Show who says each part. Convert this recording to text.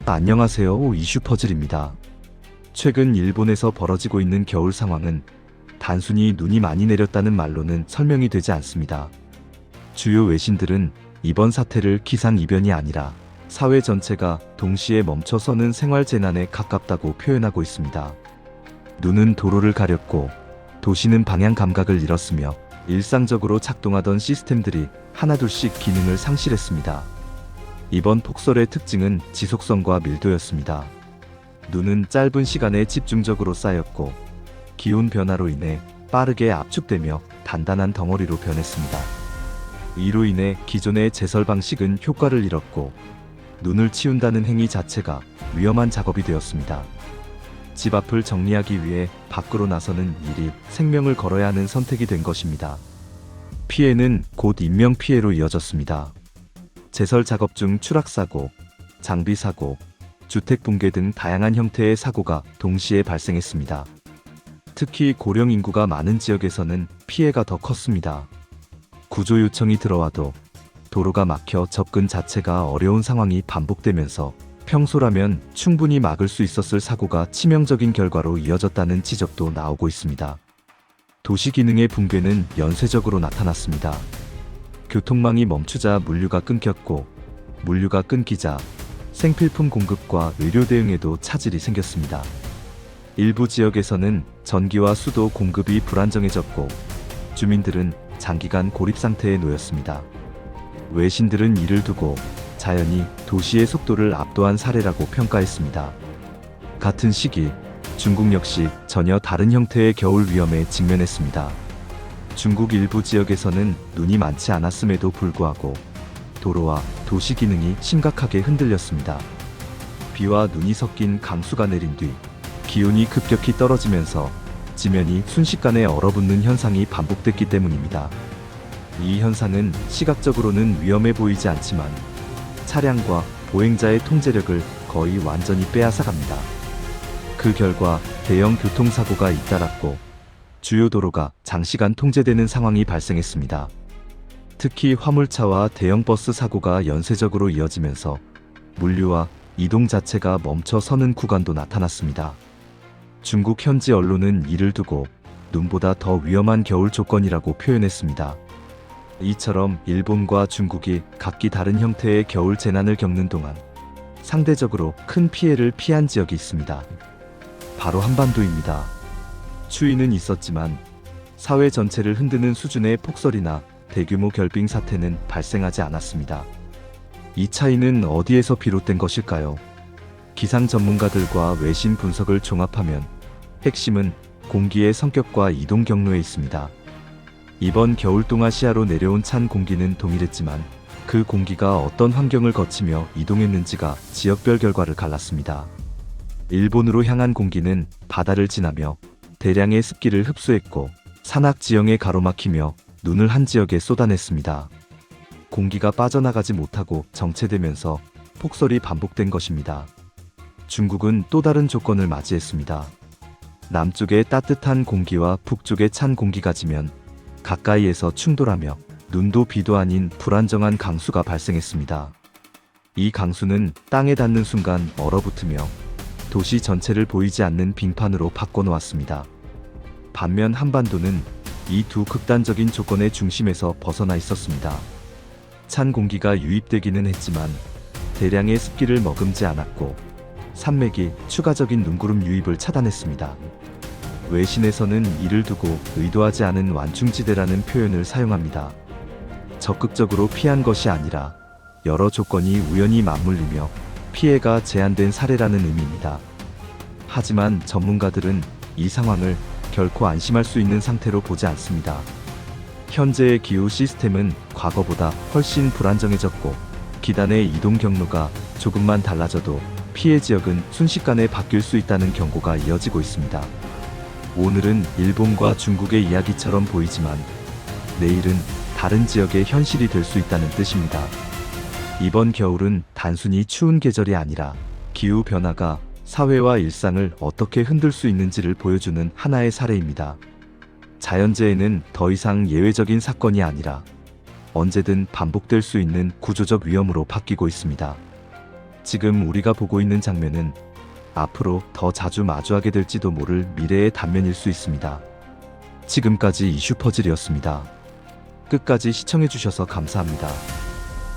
Speaker 1: 안녕하세요. 이슈 퍼즐입니다. 최근 일본에서 벌어지고 있는 겨울 상황은 단순히 눈이 많이 내렸다는 말로는 설명이 되지 않습니다. 주요 외신들은 이번 사태를 기상이변이 아니라 사회 전체가 동시에 멈춰서는 생활재난에 가깝다고 표현하고 있습니다. 눈은 도로를 가렸고 도시는 방향 감각을 잃었으며 일상적으로 작동하던 시스템들이 하나둘씩 기능을 상실했습니다. 이번 폭설의 특징은 지속성과 밀도였습니다. 눈은 짧은 시간에 집중적으로 쌓였고 기온 변화로 인해 빠르게 압축되며 단단한 덩어리로 변했습니다. 이로 인해 기존의 제설 방식은 효과를 잃었고 눈을 치운다는 행위 자체가 위험한 작업이 되었습니다. 집 앞을 정리하기 위해 밖으로 나서는 일이 생명을 걸어야 하는 선택이 된 것입니다. 피해는 곧 인명피해로 이어졌습니다. 제설 작업 중 추락사고, 장비사고, 주택 붕괴 등 다양한 형태의 사고가 동시에 발생했습니다. 특히 고령 인구가 많은 지역에서는 피해가 더 컸습니다. 구조 요청이 들어와도 도로가 막혀 접근 자체가 어려운 상황이 반복되면서 평소라면 충분히 막을 수 있었을 사고가 치명적인 결과로 이어졌다는 지적도 나오고 있습니다. 도시 기능의 붕괴는 연쇄적으로 나타났습니다. 교통망이 멈추자 물류가 끊겼고, 물류가 끊기자 생필품 공급과 의료 대응에도 차질이 생겼습니다. 일부 지역에서는 전기와 수도 공급이 불안정해졌고, 주민들은 장기간 고립 상태에 놓였습니다. 외신들은 이를 두고 자연이 도시의 속도를 압도한 사례라고 평가했습니다. 같은 시기, 중국 역시 전혀 다른 형태의 겨울 위험에 직면했습니다. 중국 일부 지역에서는 눈이 많지 않았음에도 불구하고 도로와 도시 기능이 심각하게 흔들렸습니다. 비와 눈이 섞인 강수가 내린 뒤 기온이 급격히 떨어지면서 지면이 순식간에 얼어붙는 현상이 반복됐기 때문입니다. 이 현상은 시각적으로는 위험해 보이지 않지만 차량과 보행자의 통제력을 거의 완전히 빼앗아갑니다. 그 결과 대형 교통사고가 잇따랐고 주요 도로가 장시간 통제되는 상황이 발생했습니다. 특히 화물차와 대형 버스 사고가 연쇄적으로 이어지면서 물류와 이동 자체가 멈춰 서는 구간도 나타났습니다. 중국 현지 언론은 이를 두고 눈보다 더 위험한 겨울 조건이라고 표현했습니다. 이처럼 일본과 중국이 각기 다른 형태의 겨울 재난을 겪는 동안 상대적으로 큰 피해를 피한 지역이 있습니다. 바로 한반도입니다. 추위는 있었지만 사회 전체를 흔드는 수준의 폭설이나 대규모 결빙 사태는 발생하지 않았습니다. 이 차이는 어디에서 비롯된 것일까요? 기상 전문가들과 외신 분석을 종합하면 핵심은 공기의 성격과 이동 경로에 있습니다. 이번 겨울 동아시아로 내려온 찬 공기는 동일했지만 그 공기가 어떤 환경을 거치며 이동했는지가 지역별 결과를 갈랐습니다. 일본으로 향한 공기는 바다를 지나며 대량의 습기를 흡수했고 산악 지형에 가로막히며 눈을 한 지역에 쏟아냈습니다. 공기가 빠져나가지 못하고 정체되면서 폭설이 반복된 것입니다. 중국은 또 다른 조건을 맞이했습니다. 남쪽의 따뜻한 공기와 북쪽의 찬 공기가 지면 가까이에서 충돌하며 눈도 비도 아닌 불안정한 강수가 발생했습니다. 이 강수는 땅에 닿는 순간 얼어붙으며 도시 전체를 보이지 않는 빙판으로 바꿔놓았습니다. 반면 한반도는 이 두 극단적인 조건의 중심에서 벗어나 있었습니다. 찬 공기가 유입되기는 했지만 대량의 습기를 머금지 않았고 산맥이 추가적인 눈구름 유입을 차단했습니다. 외신에서는 이를 두고 의도하지 않은 완충지대라는 표현을 사용합니다. 적극적으로 피한 것이 아니라 여러 조건이 우연히 맞물리며 피해가 제한된 사례라는 의미입니다. 하지만 전문가들은 이 상황을 결코 안심할 수 있는 상태로 보지 않습니다. 현재의 기후 시스템은 과거보다 훨씬 불안정해졌고 기단의 이동 경로가 조금만 달라져도 피해 지역은 순식간에 바뀔 수 있다는 경고가 이어지고 있습니다. 오늘은 일본과 중국의 이야기처럼 보이지만 내일은 다른 지역의 현실이 될 수 있다는 뜻입니다. 이번 겨울은 단순히 추운 계절이 아니라 기후 변화가 사회와 일상을 어떻게 흔들 수 있는지를 보여주는 하나의 사례입니다. 자연재해는 더 이상 예외적인 사건이 아니라 언제든 반복될 수 있는 구조적 위험으로 바뀌고 있습니다. 지금 우리가 보고 있는 장면은 앞으로 더 자주 마주하게 될지도 모를 미래의 단면일 수 있습니다. 지금까지 이슈 퍼즐이었습니다. 끝까지 시청해주셔서 감사합니다.